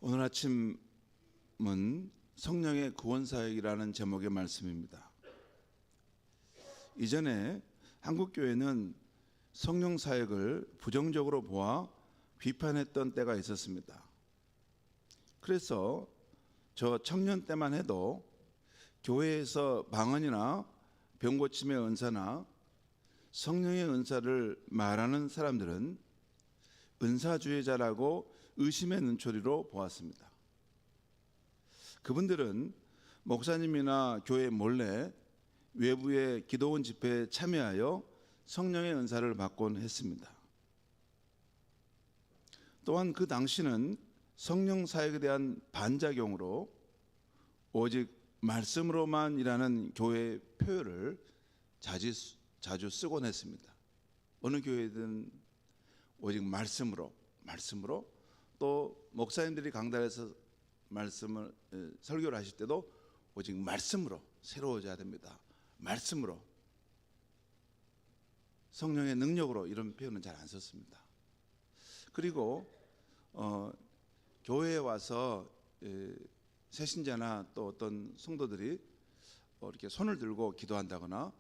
오늘 아침은 성령의 구원사역이라는 제목의 말씀입니다. 이전에 한국교회는 성령 사역을 부정적으로 보아 비판했던 때가 있었습니다. 그래서 저 청년 때만 해도 교회에서 방언이나 병고침의 은사나 성령의 은사를 말하는 사람들은 은사주의자라고 의심의 눈초리로 보았습니다. 그분들은 목사님이나 교회 몰래 외부의 기도원 집회에 참여하여 성령의 은사를 받곤 했습니다. 또한 그 당시는 성령 사역에 대한 반작용으로 오직 말씀으로만 일하는 교회의 표현을 자주 쓰곤 했습니다. 어느 교회든 오직 말씀으로 또 목사님들이 강단에서 말씀을 설교를 하실 때도 오직 말씀으로 새로워져야 됩니다. 말씀으로, 성령의 능력으로, 이런 표현은 잘 안 썼습니다. 그리고 교회에 와서 새신자나 또 어떤 성도들이 이렇게 손을 들고 기도한다거나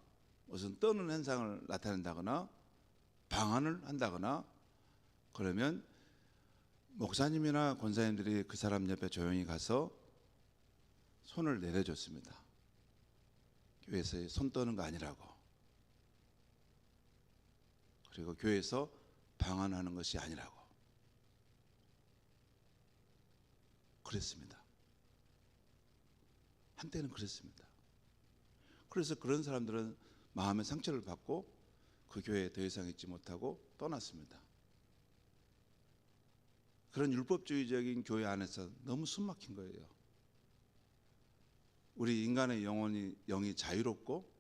무슨 떠는 현상을 나타낸다거나 방언을 한다거나 그러면 목사님이나 권사님들이 그 사람 옆에 조용히 가서 손을 내려줬습니다. 교회에서 손 떠는 거 아니라고. 그리고 교회에서 방언하는 것이 아니라고. 그랬습니다. 한때는 그랬습니다. 그래서 그런 사람들은 마음의 상처를 받고 그 교회에 더 이상 있지 못하고 떠났습니다. 그런 율법주의적인 교회 안에서 너무 숨막힌 거예요. 우리 인간의 영이 자유롭고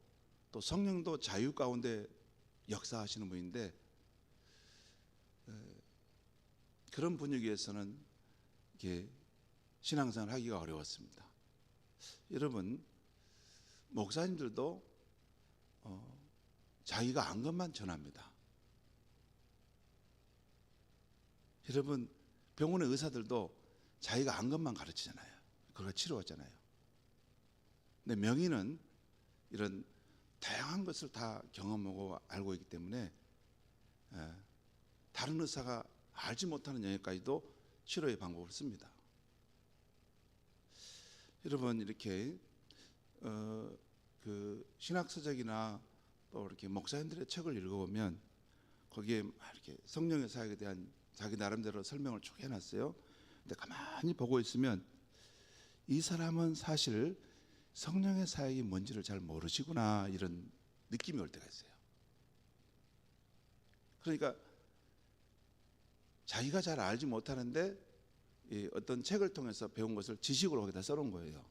또 성령도 자유 가운데 역사하시는 분인데 그런 분위기에서는 이게 신앙생활 하기가 어려웠습니다. 여러분, 목사님들도 자기가 안 것만 전합니다. 여러분, 병원의 의사들도 자기가 안 것만 가르치잖아요. 그걸 치료하잖아요. 근데 명의는 이런 다양한 것을 다 경험하고 알고 있기 때문에 다른 의사가 알지 못하는 영역까지도 치료의 방법을 씁니다. 여러분, 이렇게 그 신학서적이나 또 이렇게 목사님들의 책을 읽어보면 거기에 이렇게 성령의 사역에 대한 자기 나름대로 설명을 쭉 해놨어요. 근데 가만히 보고 있으면 이 사람은 사실 성령의 사역이 뭔지를 잘 모르시구나, 이런 느낌이 올 때가 있어요. 그러니까 자기가 잘 알지 못하는데 어떤 책을 통해서 배운 것을 지식으로 거기다 써놓은 거예요.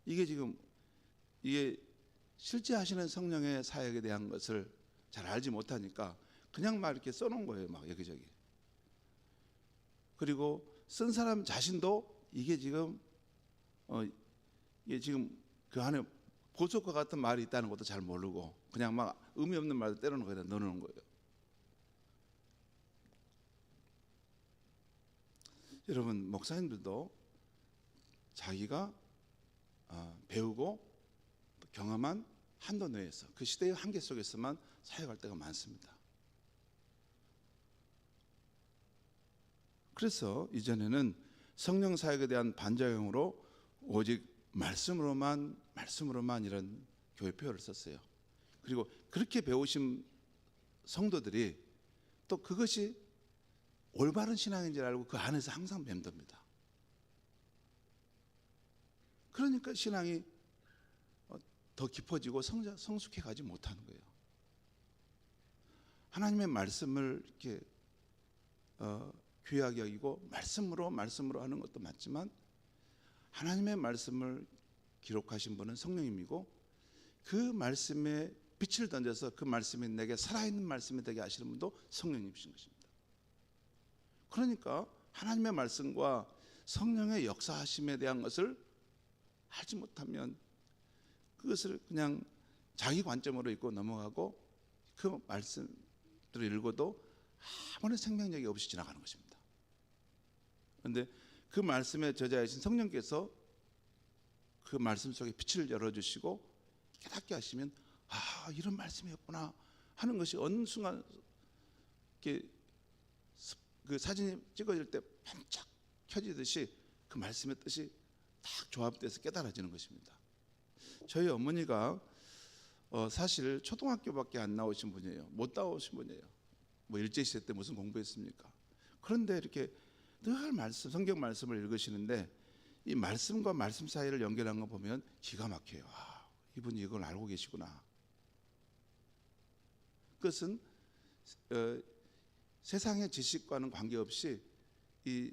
이게 실제 하시는 성령의 사역에 대한 것을 잘 알지 못하니까 그냥 막 이렇게 써놓은 거예요, 막 여기저기. 그리고 쓴 사람 자신도 이게 지금 그 안에 보석과 같은 말이 있다는 것도 잘 모르고 그냥 막 의미 없는 말도 때려놓은 거에다 넣어놓은 거예요. 여러분, 목사님들도 자기가 배우고 경험한 한도 내에서 그 시대의 한계 속에서만 사역할 때가 많습니다. 그래서 이전에는 성령 사역에 대한 반작용으로 오직 말씀으로만 이런 교회 표현을 썼어요. 그리고 그렇게 배우신 성도들이 또 그것이 올바른 신앙인 줄 알고 그 안에서 항상 맴돕니다. 그러니까 신앙이 더 깊어지고 성숙해 가지 못하는 거예요. 하나님의 말씀을 이렇게 귀하게 여기고 말씀으로 하는 것도 맞지만 하나님의 말씀을 기록하신 분은 성령님이고 그 말씀에 빛을 던져서 그 말씀이 내게 살아있는 말씀이 되게 하시는 분도 성령님이신 것입니다. 그러니까 하나님의 말씀과 성령의 역사하심에 대한 것을 알지 못하면 그것을 그냥 자기 관점으로 읽고 넘어가고 그 말씀들을 읽어도 아무런 생명력이 없이 지나가는 것입니다. 그런데 그 말씀의 저자이신 성령께서 그 말씀 속에 빛을 열어주시고 깨닫게 하시면 이런 말씀이었구나 하는 것이 어느 순간 이렇게 그 사진이 찍어질 때 반짝 켜지듯이 그 말씀의 뜻이 딱 조합돼서 깨달아지는 것입니다. 저희 어머니가 사실 초등학교밖에 안 나오신 분이에요. 못 나오신 분이에요. 뭐 일제시대 때 무슨 공부했습니까? 그런데 이렇게 늘 말씀, 성경 말씀을 읽으시는데 이 말씀과 말씀 사이를 연결한 거 보면 기가 막혀요. 이분이 이걸 알고 계시구나. 그것은 세상의 지식과는 관계없이 이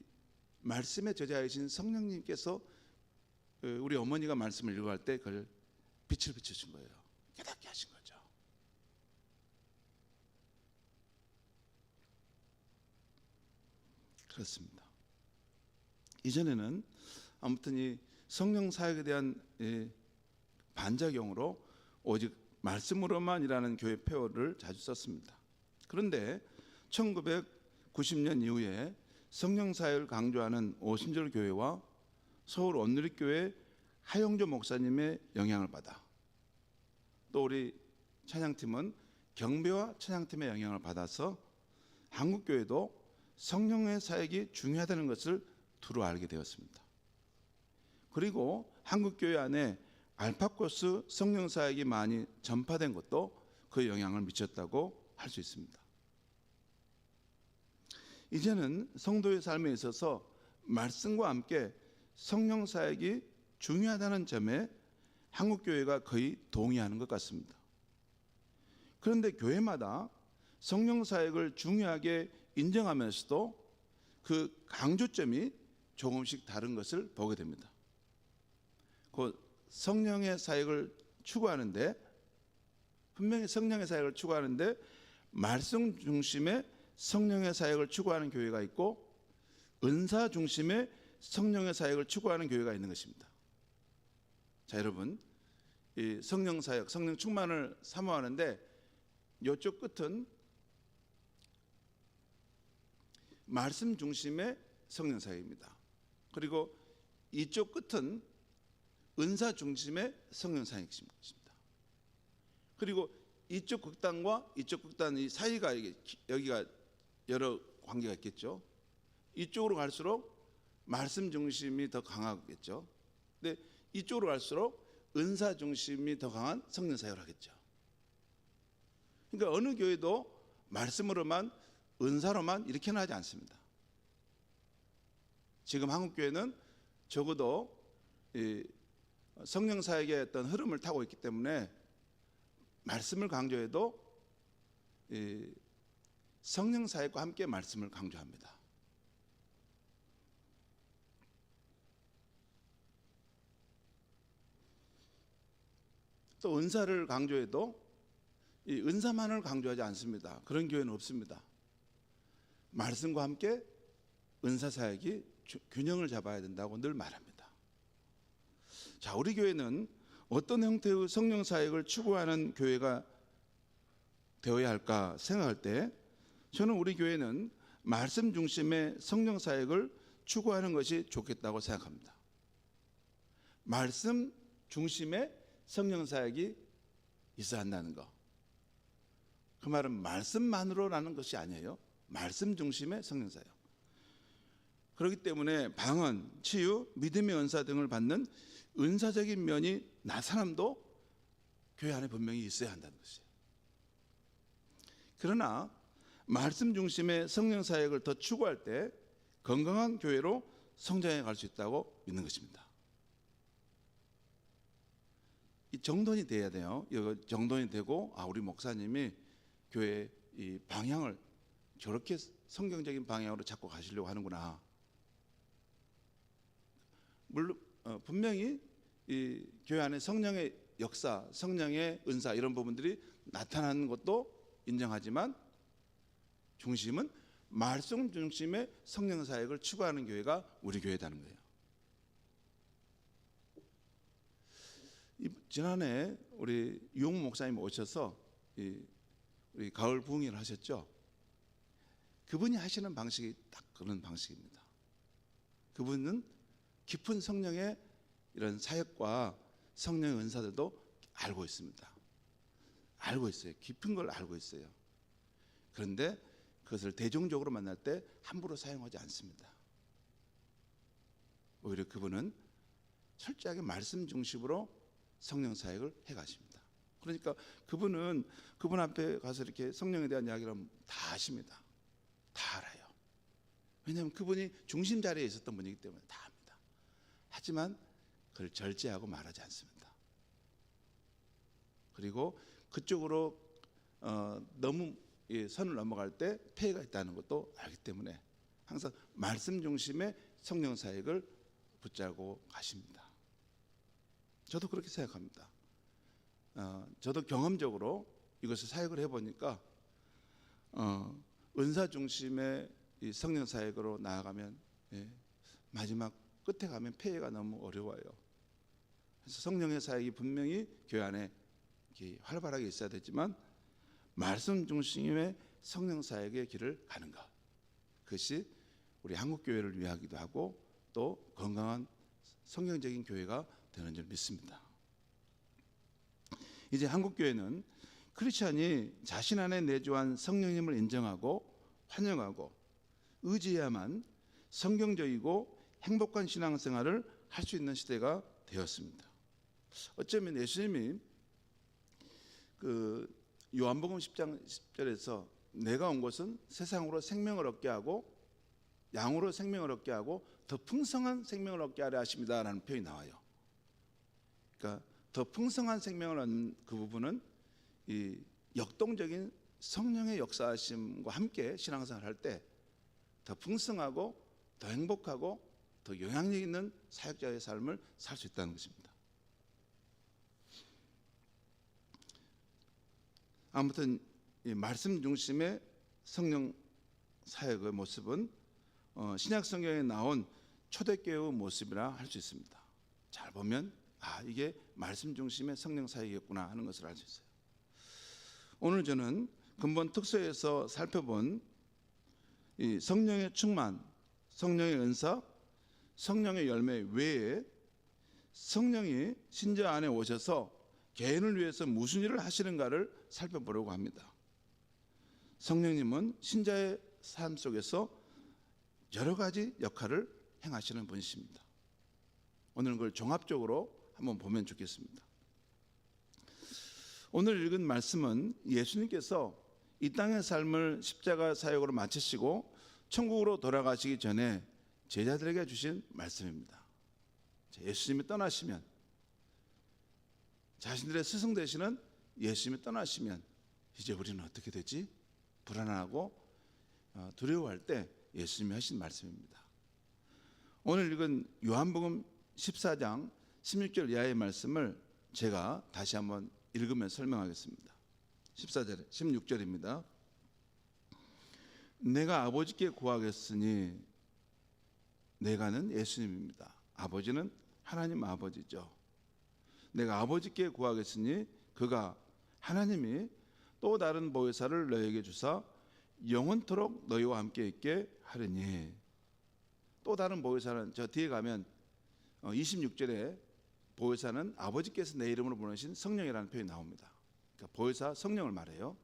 말씀의 저자이신 성령님께서 우리 어머니가 말씀을 읽어갈 때 그걸 빛을 비춰준 거예요. 깨닫게 하신 거죠. 그렇습니다. 이전에는 아무튼 이 성령 사역에 대한 반작용으로 오직 말씀으로만이라는 교회 표어를 자주 썼습니다. 그런데 1990년 이후에 성령 사역을 강조하는 오순절 교회와 서울 온누리교회 하영조 목사님의 영향을 받아 또 우리 찬양팀은 경배와 찬양팀의 영향을 받아서 한국교회도 성령의 사역이 중요하다는 것을 두루 알게 되었습니다. 그리고 한국교회 안에 알파코스 성령 사역이 많이 전파된 것도 그 영향을 미쳤다고 할 수 있습니다. 이제는 성도의 삶에 있어서 말씀과 함께 성령 사역이 중요하다는 점에 한국교회가 거의 동의하는 것 같습니다. 그런데 교회마다 성령 사역을 중요하게 인정하면서도 그 강조점이 조금씩 다른 것을 보게 됩니다. 그 성령의 사역을 추구하는데 분명히 성령의 사역을 추구하는데 말씀 중심의 성령의 사역을 추구하는 교회가 있고 은사 중심의 성령의 사역을 추구하는 교회가 있는 것입니다. 자, 여러분, 이 성령 사역, 성령 충만을 사모하는데 이쪽 끝은 말씀 중심의 성령 사역입니다. 그리고 이쪽 끝은 은사 중심의 성령 사역입니다. 그리고 이쪽 극단과 이쪽 극단 이 사이가 여기가 여러 관계가 있겠죠. 이쪽으로 갈수록 말씀 중심이 더 강하겠죠. 근데 이쪽으로 갈수록 은사 중심이 더 강한 성령 사역을 하겠죠. 그러니까 어느 교회도 말씀으로만 은사로만 이렇게는 하지 않습니다. 지금 한국교회는 적어도 성령 사역의 어떤 흐름을 타고 있기 때문에 말씀을 강조해도 성령 사역과 함께 말씀을 강조합니다. 또 은사를 강조해도 이 은사만을 강조하지 않습니다. 그런 교회는 없습니다. 말씀과 함께 은사 사역이 균형을 잡아야 된다고 늘 말합니다. 자, 우리 교회는 어떤 형태의 성령 사역을 추구하는 교회가 되어야 할까 생각할 때 저는 우리 교회는 말씀 중심의 성령 사역을 추구하는 것이 좋겠다고 생각합니다. 말씀 중심의 성령 사역이 있어야 한다는 거. 그 말은 말씀만으로라는 것이 아니에요. 말씀 중심의 성령 사역. 그렇기 때문에 방언, 치유, 믿음의 은사 등을 받는 은사적인 면이 나타남도 교회 안에 분명히 있어야 한다는 것이에요. 그러나 말씀 중심의 성령 사역을 더 추구할 때 건강한 교회로 성장해 갈 수 있다고 믿는 것입니다. 이 정돈이 돼야 돼요. 정돈이 되고 우리 목사님이 교회 이 방향을 저렇게 성경적인 방향으로 잡고 가시려고 하는구나. 물론 분명히 이 교회 안에 성령의 역사, 성령의 은사 이런 부분들이 나타나는 것도 인정하지만 중심은 말씀 중심의 성령 사역을 추구하는 교회가 우리 교회라는 거예요. 지난해 우리 유홍 목사님 오셔서 우리 가을 부흥회를 하셨죠. 그분이 하시는 방식이 딱 그런 방식입니다. 그분은 깊은 성령의 이런 사역과 성령의 은사들도 알고 있습니다. 알고 있어요. 깊은 걸 알고 있어요. 그런데 그것을 대중적으로 만날 때 함부로 사용하지 않습니다. 오히려 그분은 철저하게 말씀 중심으로 성령 사역을 해가십니다. 그러니까 그분은 그분 앞에 가서 이렇게 성령에 대한 이야기를 하면 다 아십니다. 다 알아요. 왜냐하면 그분이 중심 자리에 있었던 분이기 때문에 다 압니다. 하지만 그걸 절제하고 말하지 않습니다. 그리고 그쪽으로 너무 선을 넘어갈 때 폐해가 있다는 것도 알기 때문에 항상 말씀 중심의 성령 사역을 붙잡고 가십니다. 저도 그렇게 생각합니다. 저도 경험적으로 이것을 사역을 해보니까 은사 중심의 이 성령 사역으로 나아가면 마지막 끝에 가면 폐해가 너무 어려워요. 그래서 성령의 사역이 분명히 교회 안에 활발하게 있어야 되지만 말씀 중심의 성령 사역의 길을 가는 것, 그것이 우리 한국 교회를 위하기도 하고 또 건강한 성경적인 교회가 되는 줄 믿습니다. 이제 한국 교회는 크리스찬이 자신 안에 내주한 성령님을 인정하고 환영하고 의지해야만 성경적이고 행복한 신앙생활을 할 수 있는 시대가 되었습니다. 어쩌면 예수님이 그 요한복음 10장 10절에서 내가 온 것은 세상으로 생명을 얻게 하고 양으로 생명을 얻게 하고 더 풍성한 생명을 얻게 하려 하십니다라는 표현이 나와요. 그러니까 더 풍성한 생명을 얻는 그 부분은 이 역동적인 성령의 역사하심과 함께 신앙생활을 할 때 더 풍성하고 더 행복하고 더 영향력 있는 사역자의 삶을 살 수 있다는 것입니다. 아무튼 이 말씀 중심의 성령 사역의 모습은 신약 성경에 나온 초대교회의 모습이라 할 수 있습니다. 잘 보면 이게 말씀 중심의 성령 사역이었구나 하는 것을 알 수 있어요. 오늘 저는 근본 특서에서 살펴본 이 성령의 충만, 성령의 은사, 성령의 열매 외에 성령이 신자 안에 오셔서 개인을 위해서 무슨 일을 하시는가를 살펴보려고 합니다. 성령님은 신자의 삶 속에서 여러 가지 역할을 행하시는 분이십니다. 오늘은 그걸 종합적으로 한번 보면 좋겠습니다. 오늘 읽은 말씀은 예수님께서 이 땅의 삶을 십자가 사역으로 마치시고 천국으로 돌아가시기 전에 제자들에게 주신 말씀입니다. 예수님이 떠나시면, 자신들의 스승 되시는 예수님이 떠나시면 이제 우리는 어떻게 되지? 불안하고 두려워할 때 예수님이 하신 말씀입니다. 오늘 읽은 요한복음 14장 16절 이하의 말씀을 제가 다시 한번 읽으면서 설명하겠습니다. 14절, 16절입니다. 내가 아버지께 구하겠으니, 내가는 예수님입니다. 아버지는 하나님 아버지죠. 내가 아버지께 구하겠으니 그가 하나님이 또 다른 보혜사를 너에게 주사 영원토록 너희와 함께 있게 하리니. 또 다른 보혜사는 저 뒤에 가면 26절에 보혜사는 아버지께서 내 이름으로 보내신 성령이라는 표현이 나옵니다. 그러니까 보혜사 성령을 말해요.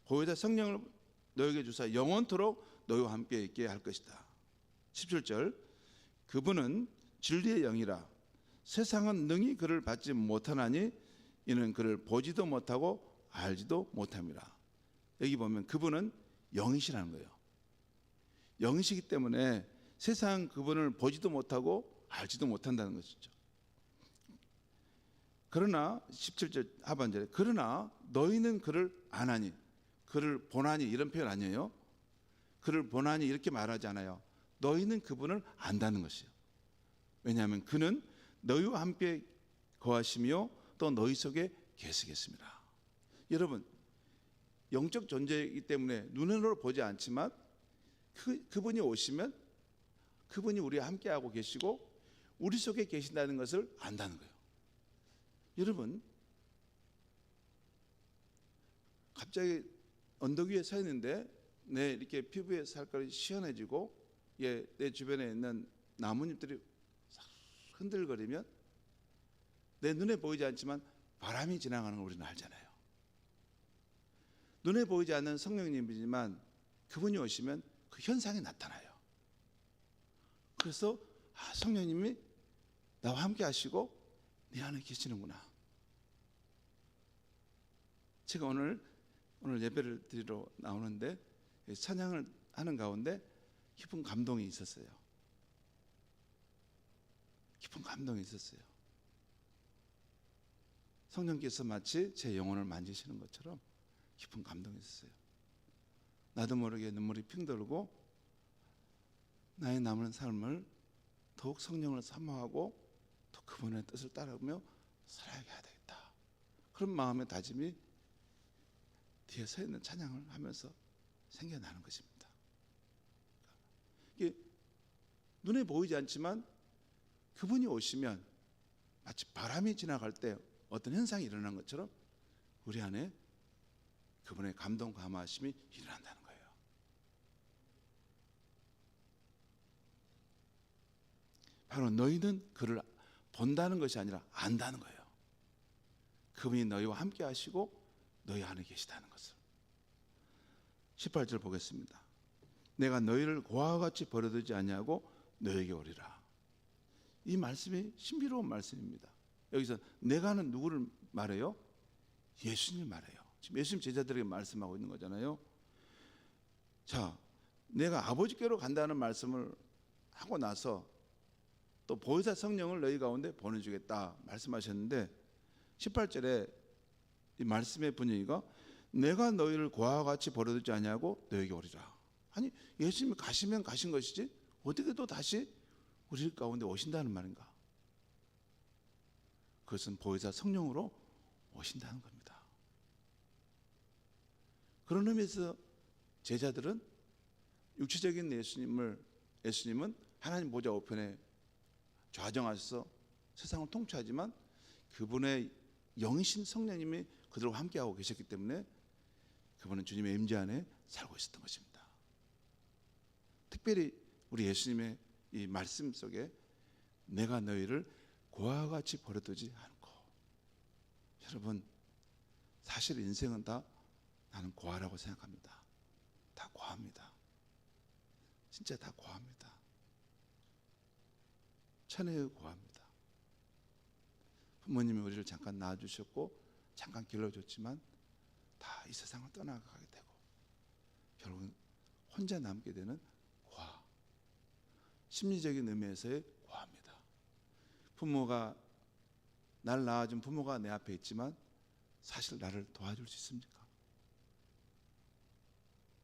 보혜사 성령을 너에게 주사 영원토록 너희와 함께 있게 할 것이다. 17절, 그분은 진리의 영이라 세상은 능히 그를 받지 못하나니 이는 그를 보지도 못하고 알지도 못함이라. 여기 보면 그분은 영이시라는 거예요. 영이시기 때문에 세상 그분을 보지도 못하고 알지도 못한다는 것이죠. 그러나 17절 하반절에 그러나 너희는 그를 아나니, 그를 보나니 이런 표현 아니에요. 그를 보나니 이렇게 말하지 않아요. 너희는 그분을 안다는 것이에요. 왜냐하면 그는 너희와 함께 거하시며 또 너희 속에 계시겠습니다. 여러분, 영적 존재이기 때문에 눈으로 보지 않지만 그분이 오시면 그분이 우리와 함께하고 계시고 우리 속에 계신다는 것을 안다는 거예요. 여러분, 갑자기 언덕 위에 서 있는데 내 이렇게 피부에 살깔이 시원해지고 내 주변에 있는 나뭇잎들이 흔들거리면 내 눈에 보이지 않지만 바람이 지나가는 걸 우리는 알잖아요. 눈에 보이지 않는 성령님이지만 그분이 오시면 그 현상이 나타나요. 그래서 성령님이 나와 함께 하시고 내 안에 계시는구나. 제가 오늘 예배를 드리러 나오는데 찬양을 하는 가운데 깊은 감동이 있었어요. 깊은 감동이 있었어요. 성령께서 마치 제 영혼을 만지시는 것처럼 깊은 감동이 있었어요. 나도 모르게 눈물이 핑 돌고 나의 남은 삶을 더욱 성령을 사모하고 또 그분의 뜻을 따르며 살아가게 해야 되겠다. 그런 마음의 다짐이 뒤에 서 있는 찬양을 하면서 생겨나는 것입니다. 이게 눈에 보이지 않지만 그분이 오시면 마치 바람이 지나갈 때 어떤 현상이 일어난 것처럼 우리 안에 그분의 감동 감화하심이 일어난다는 거예요. 바로 너희는 그를 본다는 것이 아니라 안다는 거예요. 그분이 너희와 함께 하시고 너희 안에 계시다는 것을. 18절 보겠습니다. 내가 너희를 고아와 같이 버려두지 아니하고 너희에게 오리라. 이 말씀이 신비로운 말씀입니다. 여기서 내가는 누구를 말해요? 예수님 말해요. 지금 예수님 제자들에게 말씀하고 있는 거잖아요. 자, 내가 아버지께로 간다는 말씀을 하고 나서 또 보혜사 성령을 너희 가운데 보내주겠다 말씀하셨는데 18절에 이 말씀의 분위기가 내가 너희를 고아와 같이 버려두지 아니하고 너희에게 오리라. 아니 예수님이 가시면 가신 것이지 어떻게 또 다시 우리 가운데 오신다는 말인가? 그것은 보혜사 성령으로 오신다는 겁니다. 그런 의미에서 제자들은 육체적인 예수님은 하나님 보좌 우편에 좌정하셔서 세상을 통치하지만 그분의 영이신 성령님이 그들과 함께하고 계셨기 때문에 그분은 주님의 임재 안에 살고 있었던 것입니다. 특별히 우리 예수님의 이 말씀 속에 내가 너희를 고아와 같이 버려두지 않고, 여러분 사실 인생은 다 나는 고아라고 생각합니다. 다 고아입니다. 진짜 다 고아입니다. 천혜의 고아입니다. 부모님이 우리를 잠깐 낳아주셨고 잠깐 길러줬지만 다 이 세상을 떠나가게 되고 결국은 혼자 남게 되는 고아, 심리적인 의미에서의 고아입니다. 부모가 날 낳아준 부모가 내 앞에 있지만 사실 나를 도와줄 수 있습니까?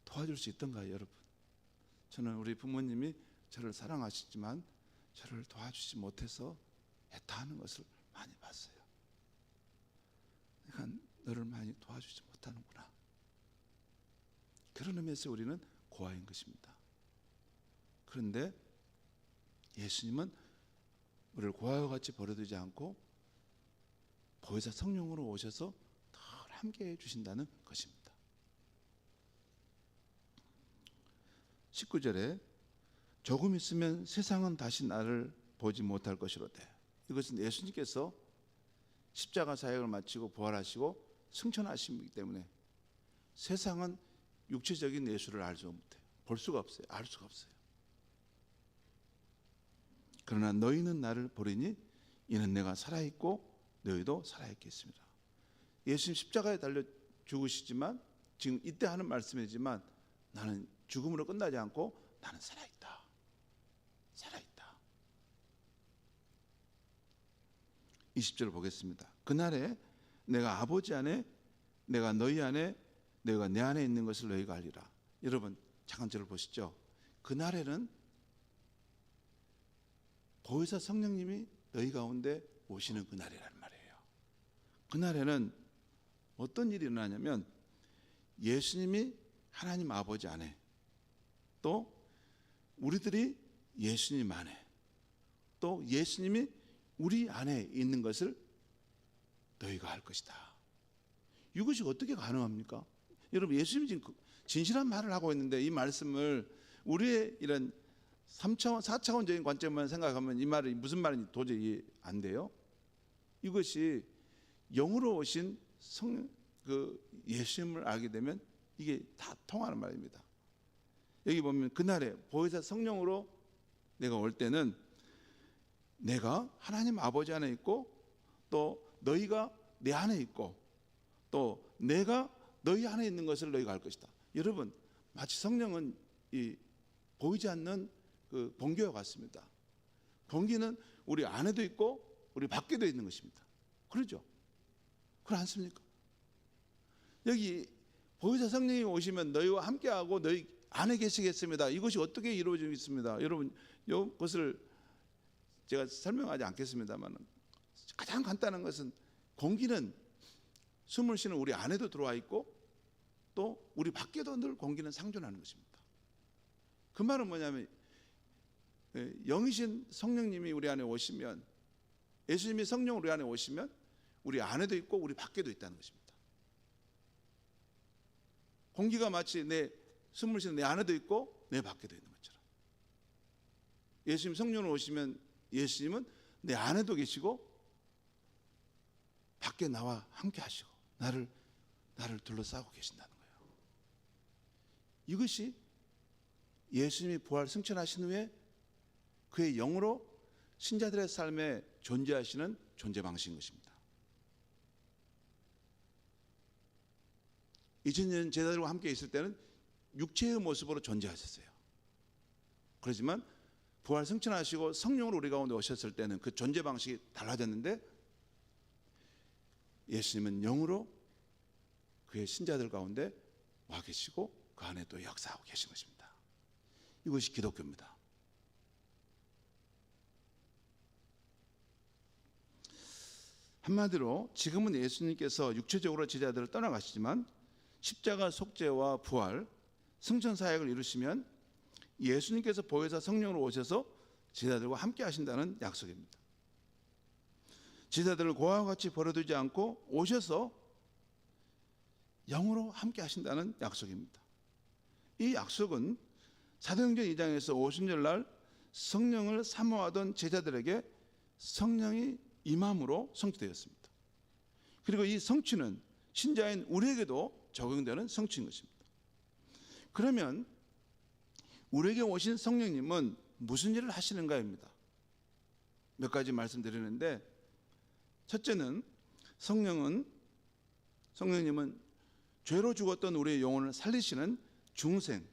도와줄 수 있던가요, 여러분? 저는 우리 부모님이 저를 사랑하시지만 저를 도와주지 못해서 애타하는 것을 많이 봤어요. 그러니까 너를 많이 도와주지 못하는구나. 그런 의미에서 우리는 고아인 것입니다. 그런데 예수님은 우리를 고아와 같이 버려두지 않고 보혜사 성령으로 오셔서 늘 함께해 주신다는 것입니다. 19절에 조금 있으면 세상은 다시 나를 보지 못할 것이로되. 이것은 예수님께서 십자가 사역을 마치고 부활하시고 승천하시기 때문에 세상은 육체적인 예수를 알지 못해요. 볼 수가 없어요. 알 수가 없어요. 그러나 너희는 나를 보리니 이는 내가 살아있고 너희도 살아있겠습니다. 예수님 십자가에 달려 죽으시지만 지금 이때 하는 말씀이지만 나는 죽음으로 끝나지 않고 나는 살아있다. 살아있다. 20절 보겠습니다. 그날에 내가 아버지 안에 내가 너희 안에 너희가 내 안에 있는 것을 너희가 알리라. 여러분 잠깐 저를 보시죠. 그날에는 보혜사 성령님이 너희 가운데 오시는 그날이라는 말이에요. 그날에는 어떤 일이 일어나냐면 예수님이 하나님 아버지 안에 또 우리들이 예수님 안에 또 예수님이 우리 안에 있는 것을 너희가 알 것이다. 이것이 어떻게 가능합니까? 여러분 예수님이 지금 진실한 말을 하고 있는데 이 말씀을 우리의 이런 3차원, 4차원적인 관점만 생각하면 이 말이 무슨 말인지 도저히 이해 안 돼요. 이것이 영으로 오신 예수님을 알게 되면 이게 다 통하는 말입니다. 여기 보면 그날에 보혜사 성령으로 내가 올 때는 내가 하나님 아버지 안에 있고 또 너희가 내 안에 있고 또 내가 너희 안에 있는 것을 너희가 알 것이다. 여러분, 마치 성령은 이 보이지 않는 그 번개와 같습니다. 번개는 우리 안에도 있고 우리 밖에도 있는 것입니다. 그러죠? 그렇지 않습니까? 여기 보혜사 성령이 오시면 너희와 함께하고 너희 안에 계시겠습니다. 이것이 어떻게 이루어지겠습니다. 여러분, 이것을 제가 설명하지 않겠습니다만 가장 간단한 것은 공기는 숨을 쉬는 우리 안에도 들어와 있고 또 우리 밖에도 늘 공기는 상존하는 것입니다. 그 말은 뭐냐면 영이신 성령님이 우리 안에 오시면, 예수님이 성령 우리 안에 오시면 우리 안에도 있고 우리 밖에도 있다는 것입니다. 공기가 마치 내 숨을 쉬는 내 안에도 있고 내 밖에도 있는 것처럼 예수님 성령으로 오시면 예수님은 내 안에도 계시고 밖에 나와 함께 하시고 나를 둘러싸고 계신다는 거예요. 이것이 예수님이 부활 승천하신 후에 그의 영으로 신자들의 삶에 존재하시는 존재 방식인 것입니다. 2000년 제자들과 함께 있을 때는 육체의 모습으로 존재하셨어요. 그렇지만 부활 승천하시고 성령으로 우리 가운데 오셨을 때는 그 존재 방식이 달라졌는데 예수님은 영으로 그의 신자들 가운데 와 계시고 그 안에 또 역사하고 계신 것입니다. 이것이 기독교입니다. 한마디로 지금은 예수님께서 육체적으로 제자들을 떠나가시지만 십자가 속죄와 부활, 승천 사역을 이루시면 예수님께서 보혜사 성령으로 오셔서 제자들과 함께 하신다는 약속입니다. 제자들을 고아와 같이 버려두지 않고 오셔서 영으로 함께 하신다는 약속입니다. 이 약속은 사도행전 2장에서 오순절날 성령을 사모하던 제자들에게 성령이 임함으로 성취되었습니다. 그리고 이 성취는 신자인 우리에게도 적용되는 성취인 것입니다. 그러면 우리에게 오신 성령님은 무슨 일을 하시는가입니다. 몇 가지 말씀드리는데, 첫째는 성령님은 죄로 죽었던 우리의 영혼을 살리시는 중생,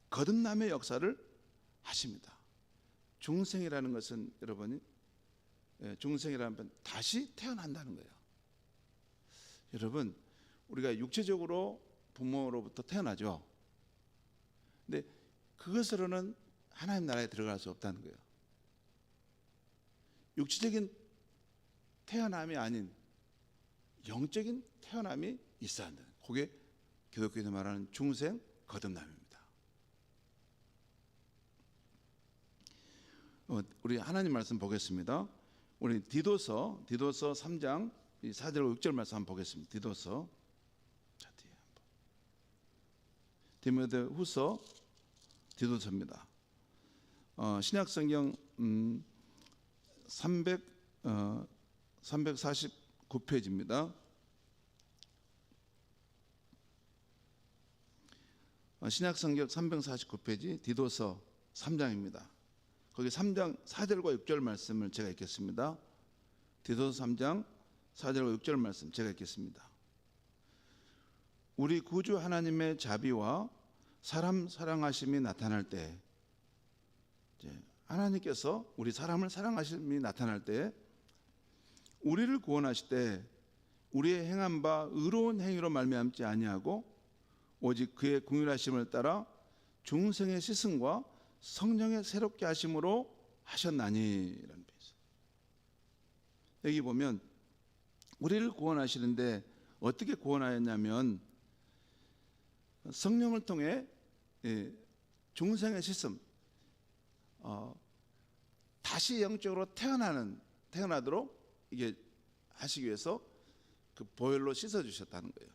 거듭남의 역사를 하십니다. 중생이라는 것은 여러분이 중생이라는 건 다시 태어난다는 거예요. 여러분, 우리가 육체적으로 부모로부터 태어나죠. 근데 그것으로는 하나님 나라에 들어갈 수 없다는 거예요. 육체적인 태어남이 아닌 영적인 태어남이 있어야 한다는, 그게 기독교에서 말하는 중생 거듭남입니다. 우리 하나님 말씀 보겠습니다. 우리 디도서 3장 4절 6절 말씀 한번 보겠습니다. 디도서, 디모데후서, 디도서입니다. 신약성경 349페이지입니다. 신약성경 349페이지 디도서 3장입니다. 거기 3장 4절과 6절 말씀을 제가 읽겠습니다. 디도서 3장 4절과 6절 말씀 제가 읽겠습니다. 우리 구주 하나님의 자비와 사람 사랑하심이 나타날 때, 하나님께서 우리 사람을 사랑하심이 나타날 때 우리를 구원하실 때 우리의 행한 바 의로운 행위로 말미암지 아니하고 오직 그의 긍휼하심을 따라 중생의 시승과 성령의 새롭게 하심으로 하셨나니라는 뜻이죠. 여기 보면 우리를 구원하시는데 어떻게 구원하였냐면 성령을 통해 중생의 시슴, 다시 영적으로 태어나도록 이게 하시기 위해서 그 보혈로 씻어 주셨다는 거예요.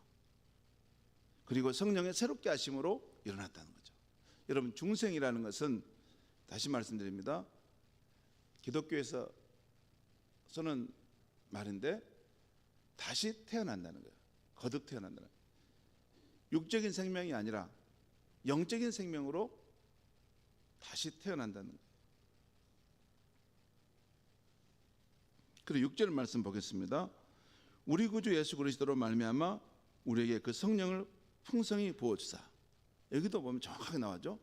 그리고 성령의 새롭게 하심으로 일어났다는 거죠. 여러분, 중생이라는 것은 다시 말씀드립니다. 기독교에서는 말인데 다시 태어난다는 거예요. 거듭 태어난다는 거예요. 육적인 생명이 아니라 영적인 생명으로 다시 태어난다는 거예요. 그리고 6절 말씀 보겠습니다. 우리 구주 예수 그리스도로 말미암아 우리에게 그 성령을 풍성히 부어주사. 여기도 보면 정확하게 나와죠.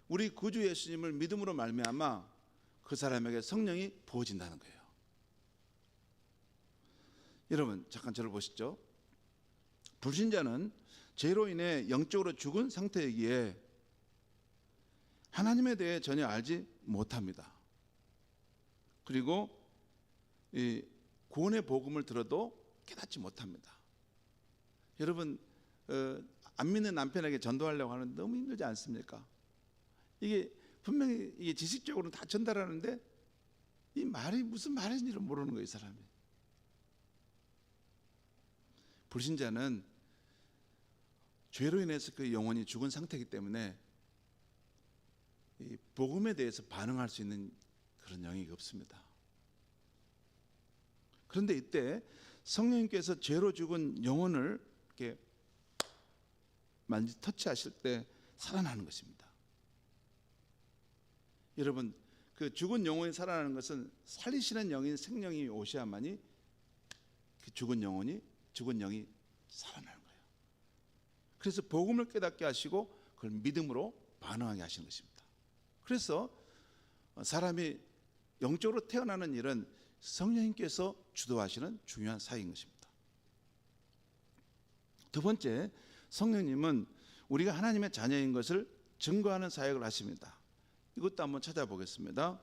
우리 구주 예수님을 믿음으로 말미암아 그 사람에게 성령이 부어진다는 거예요. 여러분 잠깐 저를 보시죠. 불신자는 죄로 인해 영적으로 죽은 상태이기에 하나님에 대해 전혀 알지 못합니다. 그리고 이 구원의 복음을 들어도 깨닫지 못합니다. 여러분 안 믿는 남편에게 전도하려고 하는데 너무 힘들지 않습니까? 이게 분명히 이게 지식적으로는 다 전달하는데 이 말이 무슨 말인지를 모르는 거예요, 이 사람이. 불신자는 죄로 인해서 그 영혼이 죽은 상태이기 때문에 이 복음에 대해서 반응할 수 있는 그런 영역이 없습니다. 그런데 이때 성령님께서 죄로 죽은 영혼을 이렇게 터치하실 때 살아나는 것입니다. 여러분 그 죽은 영혼이 살아나는 것은 살리시는 영인 생명이 오셔야만이 그 죽은 영이 살아나는 거예요. 그래서 복음을 깨닫게 하시고 그걸 믿음으로 반응하게 하시는 것입니다. 그래서 사람이 영적으로 태어나는 일은 성령님께서 주도하시는 중요한 사역인 것입니다. 두 번째, 성령님은 우리가 하나님의 자녀인 것을 증거하는 사역을 하십니다. 이것도 한번 찾아보겠습니다.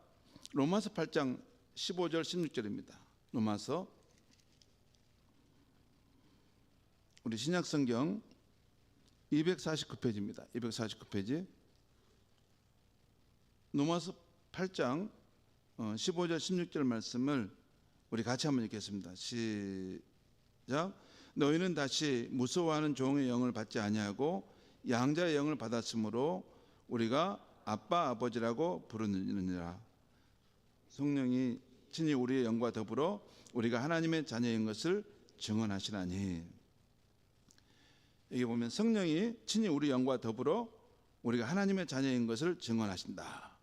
로마서 8장 15절 16절입니다. 로마서 우리 신약성경 249페이지입니다. 249페이지. 로마서 8장 15절 16절 말씀을 우리 같이 한번 읽겠습니다. 시작. 너희는 다시 무서워하는 종의 영을 받지 아니하고 양자의 영을 받았으므로 우리가 아빠 아버지라고 부르느니라. 성령이 친히 우리의 영과 더불어 우리가 하나님의 자녀인 것을 증언하시나니. 여기 보면 성령이 친히 우리 영과 더불어 우리가 하나님의 자녀인 것을 증언하신다.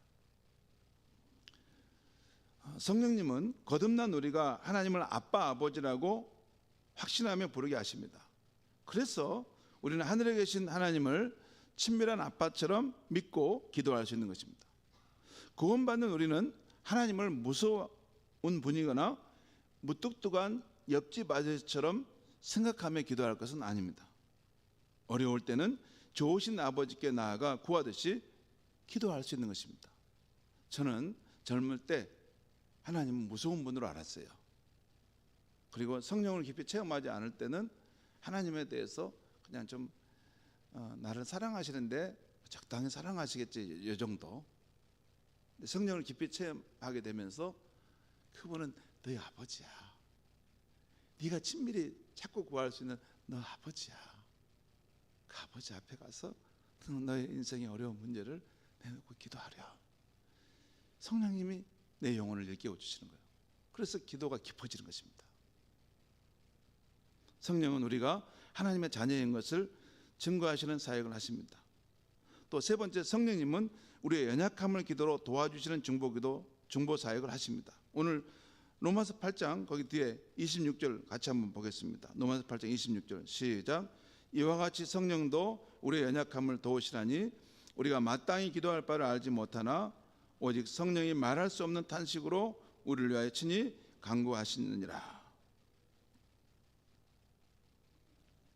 성령님은 거듭난 우리가 하나님을 아빠 아버지라고 확신하며 부르게 하십니다. 그래서 우리는 하늘에 계신 하나님을 친밀한 아빠처럼 믿고 기도할 수 있는 것입니다. 구원받는 우리는 하나님을 무서운 분이거나 무뚝뚝한 옆집 아저씨처럼 생각하며 기도할 것은 아닙니다. 어려울 때는 좋으신 아버지께 나아가 구하듯이 기도할 수 있는 것입니다. 저는 젊을 때 하나님은 무서운 분으로 알았어요. 그리고 성령을 깊이 체험하지 않을 때는 하나님에 대해서 그냥 좀 나를 사랑하시는데 적당히 사랑하시겠지 이 정도. 성령을 깊이 체험하게 되면서 그분은 너희 아버지야. 네가 친밀히 자꾸 구할 수 있는 너 아버지야. 그 아버지 앞에 가서 너의 인생의 어려운 문제를 내놓고 기도하려. 성령님이 내 영혼을 일깨워 주시는 거예요. 그래서 기도가 깊어지는 것입니다. 성령은 우리가 하나님의 자녀인 것을 증거하시는 사역을 하십니다. 또 세 번째, 성령님은 우리의 연약함을 기도로 도와주시는 중보 사역을 하십니다. 오늘 로마서 8장 거기 뒤에 26절 같이 한번 보겠습니다. 로마서 8장 26절 시작. 이와 같이 성령도 우리의 연약함을 도우시라니 우리가 마땅히 기도할 바를 알지 못하나 오직 성령이 말할 수 없는 탄식으로 우리를 위하여 친히 간구하시느니라.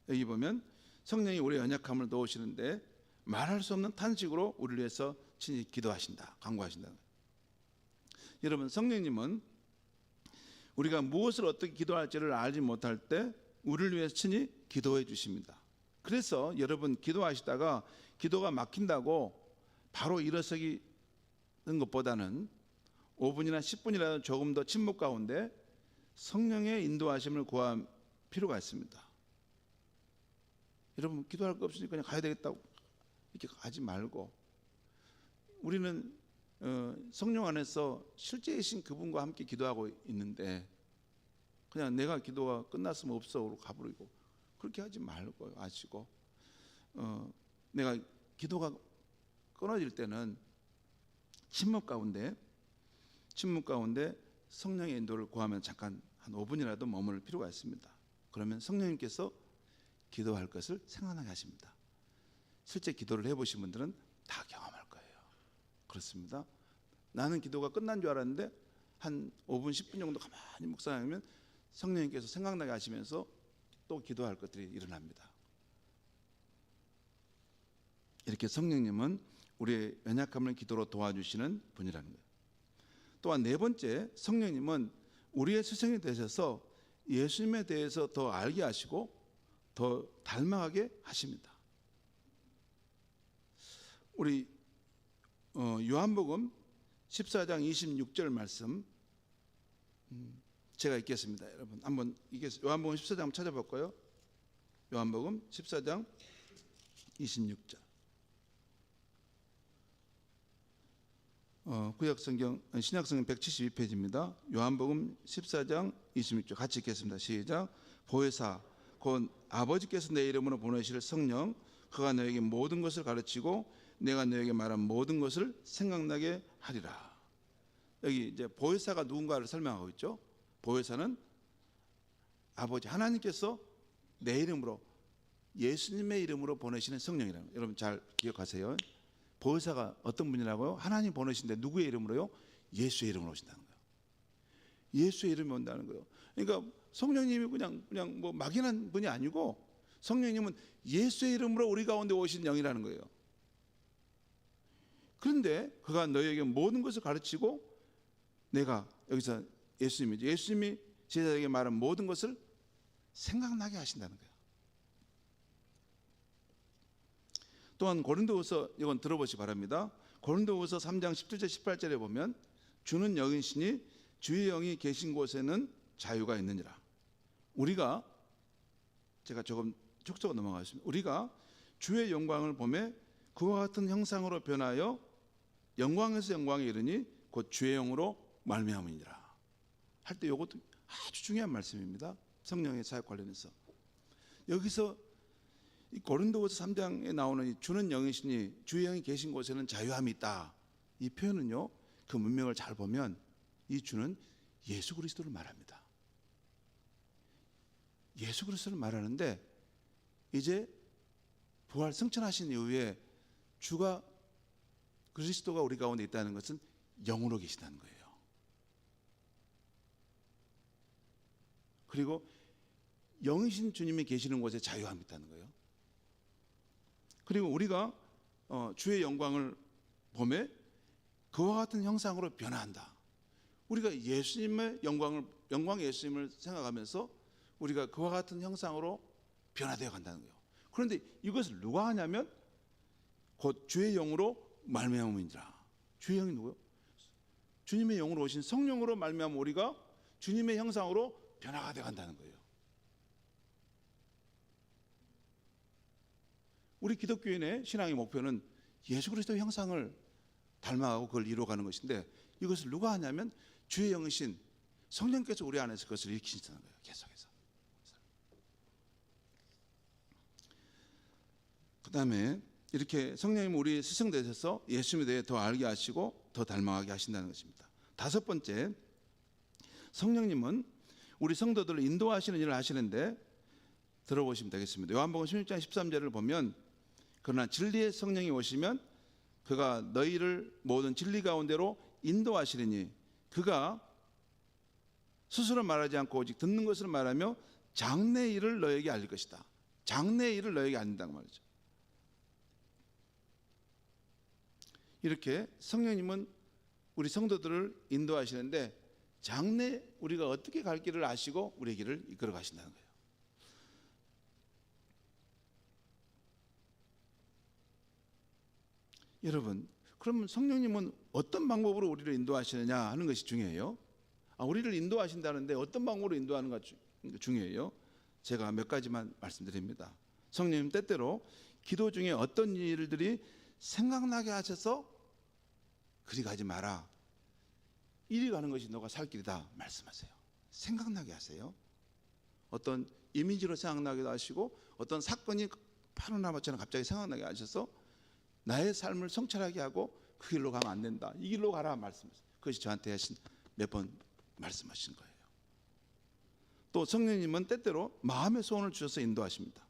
여기 보면 성령이 우리의 연약함을 도우시는데 말할 수 없는 탄식으로 우리를 위해서 친히 기도하신다, 간구하신다. 여러분, 성령님은 우리가 무엇을 어떻게 기도할지를 알지 못할 때 우리를 위해서 친히 기도해 주십니다. 그래서 여러분 기도하시다가 기도가 막힌다고 바로 일어서기 것보다는 5분이나 10분이라도 조금 더 침묵 가운데 성령의 인도하심을 구할 필요가 있습니다. 여러분 기도할 거 없으니까 그냥 가야 되겠다고 이렇게 가지 말고 우리는 성령 안에서 실제이신 그분과 함께 기도하고 있는데 그냥 내가 기도가 끝났으면 없어로 가버리고 그렇게 하지 말고 아시고 내가 기도가 끊어질 때는 침묵 가운데 성령의 인도를 구하면 잠깐 한 5분이라도 머물 필요가 있습니다. 그러면 성령님께서 기도할 것을 생각나게 하십니다. 실제 기도를 해보신 분들은 다 경험할 거예요. 그렇습니다. 나는 기도가 끝난 줄 알았는데 한 5분 10분 정도 가만히 묵상하면 성령님께서 생각나게 하시면서 또 기도할 것들이 일어납니다. 이렇게 성령님은 우리의 연약함을 기도로 도와주시는 분이라는 거예요. 또한 네 번째, 성령님은 우리의 스승이 되셔서 예수님에 대해서 더 알게 하시고 더 닮아가게 하십니다. 우리 요한복음 14장 26절 말씀 제가 읽겠습니다. 여러분 한번 요한복음 14장 한번 찾아볼까요? 요한복음 14장 26절. 구약성경 신약성경 172페이지입니다. 요한복음 14장 26절 같이 읽겠습니다. 시작. 보혜사 곧 아버지께서 내 이름으로 보내실 성령 그가 너에게 모든 것을 가르치고 내가 너에게 말한 모든 것을 생각나게 하리라. 여기 이제 보혜사가 누군가를 설명하고 있죠. 보혜사는 아버지 하나님께서 내 이름으로 예수님의 이름으로 보내시는 성령이라는 거예요. 여러분 잘 기억하세요. 보혜사가 어떤 분이라고요? 하나님 보내신데 누구의 이름으로요? 예수의 이름으로 오신다는 거예요. 예수의 이름이 온다는 거예요. 그러니까 성령님이 그냥 뭐 막연한 분이 아니고 성령님은 예수의 이름으로 우리 가운데 오신 영이라는 거예요. 그런데 그가 너에게 모든 것을 가르치고 내가 여기서 예수님이 제자에게 말한 모든 것을 생각나게 하신다는 거예요. 또한 고린도후서 이건 들어보시기 바랍니다. 고린도후서 3장 17절 18절에 보면 주는 영이시니 주의 영이 계신 곳에는 자유가 있느니라. 우리가 제가 조금 촉촉 넘어가겠습니다. 우리가 주의 영광을 보매 그와 같은 형상으로 변하여 영광에서 영광에 이르니 곧 주의 영으로 말미암으니라. 할 때 이것도 아주 중요한 말씀입니다. 성령의 사역 관련해서 여기서 이 고린도후서 3장에 나오는 이 주는 영이시니 주의 영이 계신 곳에는 자유함이 있다. 이 표현은요, 그 문맥을 잘 보면 이 주는 예수 그리스도를 말합니다. 예수 그리스도를 말하는데 이제 부활 승천하신 이후에 주가 그리스도가 우리 가운데 있다는 것은 영으로 계시다는 거예요. 그리고 영이신 주님이 계시는 곳에 자유함이 있다는 거예요. 그리고 우리가 주의 영광을 보매 그와 같은 형상으로 변화한다. 우리가 예수님의 영광 예수님을 생각하면서 우리가 그와 같은 형상으로 변화되어 간다는 거예요. 그런데 이것을 누가 하냐면 곧 주의 영으로 말미암음이니라. 주의 영이 누구요? 주님의 영으로 오신 성령으로 말미암아 우리가 주님의 형상으로 변화가 되어 간다는 거예요. 우리 기독교인의 신앙의 목표는 예수 그리스도의 형상을 닮아가고 그걸 이루어가는 것인데 이것을 누가 하냐면 주의 영이신 성령께서 우리 안에서 그것을 일으키신다는 거예요. 계속해서. 그 다음에 이렇게 성령님은 우리 스승 되셔서 예수님에 대해 더 알게 하시고 더 닮아가게 하신다는 것입니다. 다섯 번째, 성령님은 우리 성도들을 인도하시는 일을 하시는데 들어보시면 되겠습니다. 요한복음 16장 13절을 보면 그러나 진리의 성령이 오시면 그가 너희를 모든 진리 가운데로 인도하시리니 그가 스스로 말하지 않고 오직 듣는 것을 말하며 장래 일을 너에게 알릴 것이다. 장래 일을 너에게 알린다는 말이죠. 이렇게 성령님은 우리 성도들을 인도하시는데 장래 우리가 어떻게 갈 길을 아시고 우리의 길을 이끌어 가신다는 거예요. 여러분, 그러면 성령님은 어떤 방법으로 우리를 인도하시느냐 하는 것이 중요해요. 우리를 인도하신다는데 어떤 방법으로 인도하는가 중요해요. 제가 몇 가지만 말씀드립니다. 성령님 때때로 기도 중에 어떤 일들이 생각나게 하셔서 그리 가지 마라. 이리 가는 것이 너가 살 길이다 말씀하세요. 생각나게 하세요. 어떤 이미지로 생각나기도 하시고 어떤 사건이 파노라마처럼 갑자기 생각나게 하셔서 나의 삶을 성찰하게 하고 그 길로 가면 안 된다. 이 길로 가라 말씀하세요. 그것이 저한테 하신 몇 번 말씀하신 거예요. 또 성령님은 때때로 마음의 소원을 주셔서 인도하십니다.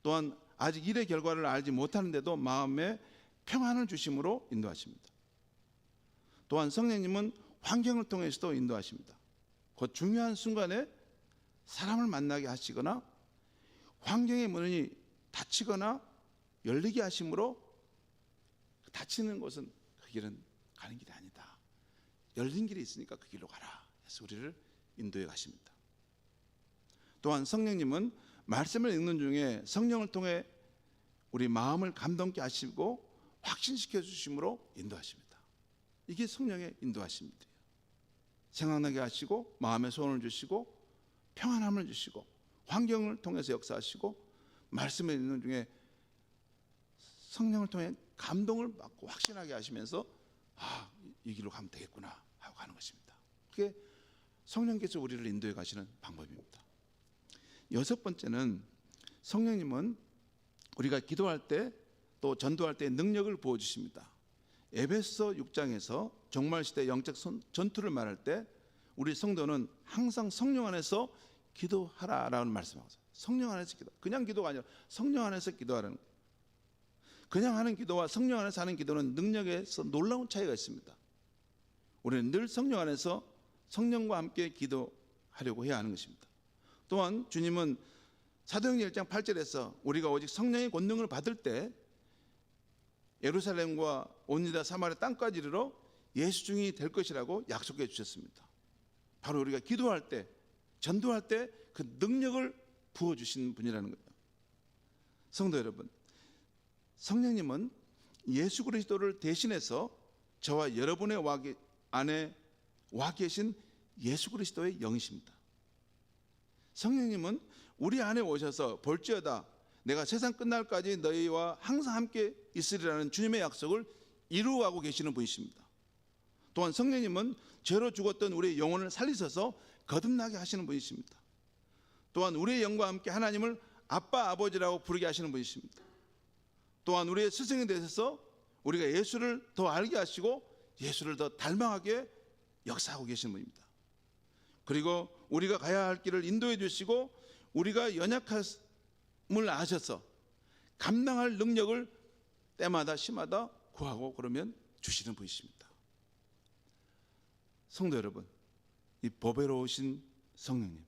또한 아직 일의 결과를 알지 못하는데도 마음에 평안을 주심으로 인도하십니다. 또한 성령님은 환경을 통해서도 인도하십니다. 그 중요한 순간에 사람을 만나게 하시거나 환경의 문이 닫히거나 열리게 하심으로 닫히는 곳은 그 길은 가는 길이 아니다. 열린 길이 있으니까 그 길로 가라 해서 우리를 인도해 가십니다. 또한 성령님은 말씀을 읽는 중에 성령을 통해 우리 마음을 감동케 하시고 확신시켜 주심으로 인도하십니다. 이게 성령의 인도하심입니다. 생각나게 하시고 마음의 소원을 주시고 평안함을 주시고 환경을 통해서 역사하시고 말씀을 읽는 중에 성령을 통해 감동을 받고 확신하게 하시면서 이 길로 가면 되겠구나 하고 가는 것입니다. 그게 성령께서 우리를 인도해 가시는 방법입니다. 여섯 번째는 성령님은 우리가 기도할 때 또 전도할 때 능력을 부어주십니다. 에베소 6장에서 종말시대 영적 전투를 말할 때 우리 성도는 항상 성령 안에서 기도하라라는 말씀을 하세요. 성령 안에서 기도. 그냥 기도가 아니라 성령 안에서 기도하라는 거예요. 그냥 하는 기도와 성령 안에서 하는 기도는 능력에서 놀라운 차이가 있습니다. 우리는 늘 성령 안에서 성령과 함께 기도하려고 해야 하는 것입니다. 또한 주님은 사도행전 1장 8절에서 우리가 오직 성령의 권능을 받을 때 예루살렘과 온 유다 사마리아 땅까지 이르러 예수 증인이 될 것이라고 약속해 주셨습니다. 바로 우리가 기도할 때, 전도할 때 그 능력을 부어주신 분이라는 거예요. 성도 여러분, 성령님은 예수 그리스도를 대신해서 저와 여러분의 안에 와 계신 예수 그리스도의 영이십니다. 성령님은 우리 안에 오셔서 볼지어다 내가 세상 끝날까지 너희와 항상 함께 있으리라는 주님의 약속을 이루어가고 계시는 분이십니다. 또한 성령님은 죄로 죽었던 우리의 영혼을 살리셔서 거듭나게 하시는 분이십니다. 또한 우리의 영과 함께 하나님을 아빠 아버지라고 부르게 하시는 분이십니다. 또한 우리의 스승이 되셔서 우리가 예수를 더 알게 하시고 예수를 더 닮아가게 역사하고 계시는 분입니다. 그리고 우리가 가야 할 길을 인도해 주시고 우리가 연약함을 아셔서 감당할 능력을 때마다 시마다 구하고 그러면 주시는 분이십니다. 성도 여러분, 이 보배로우신 성령님,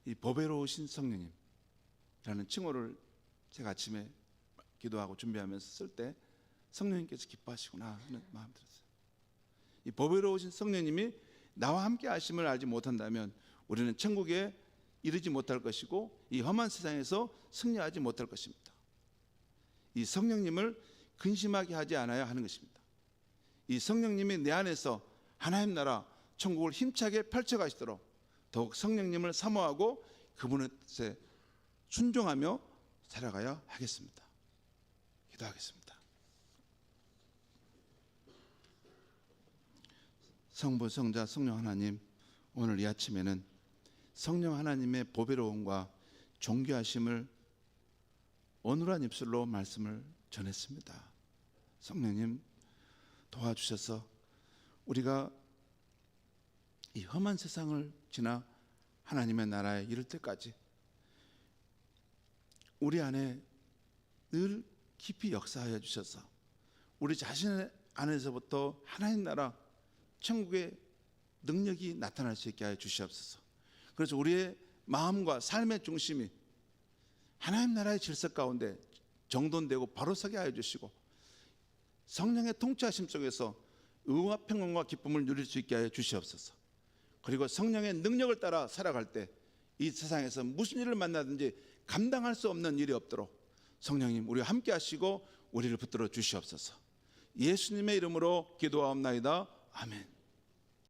이 보배로우신 성령님이라는 칭호를 제가 아침에 기도하고 준비하면서 쓸 때 성령님께서 기뻐하시구나 하는 마음이 들었어요. 이 보배로우신 성령님이 나와 함께 하심을 알지 못한다면 우리는 천국에 이르지 못할 것이고 이 험한 세상에서 승리하지 못할 것입니다. 이 성령님을 근심하게 하지 않아야 하는 것입니다. 이 성령님이 내 안에서 하나님 나라 천국을 힘차게 펼쳐가시도록 더욱 성령님을 사모하고 그분의 뜻에 순종하며 살아가야 하겠습니다. 기도하겠습니다. 성부, 성자, 성령 하나님, 오늘 이 아침에는 성령 하나님의 보배로움과 존귀하심을 어눌한 입술로 말씀을 전했습니다. 성령님 도와주셔서 우리가 이 험한 세상을 지나 하나님의 나라에 이를 때까지 우리 안에 늘 깊이 역사하여 주셔서 우리 자신 안에서부터 하나님 나라 천국의 능력이 나타날 수 있게 하여 주시옵소서. 그래서 우리의 마음과 삶의 중심이 하나님 나라의 질서 가운데 정돈되고 바로 서게 하여 주시고 성령의 통치하심 속에서 의와 평안과 기쁨을 누릴 수 있게 하여 주시옵소서. 그리고 성령의 능력을 따라 살아갈 때 이 세상에서 무슨 일을 만나든지 감당할 수 없는 일이 없도록 성령님 우리와 함께 하시고 우리를 붙들어 주시옵소서. 예수님의 이름으로 기도하옵나이다. 아멘.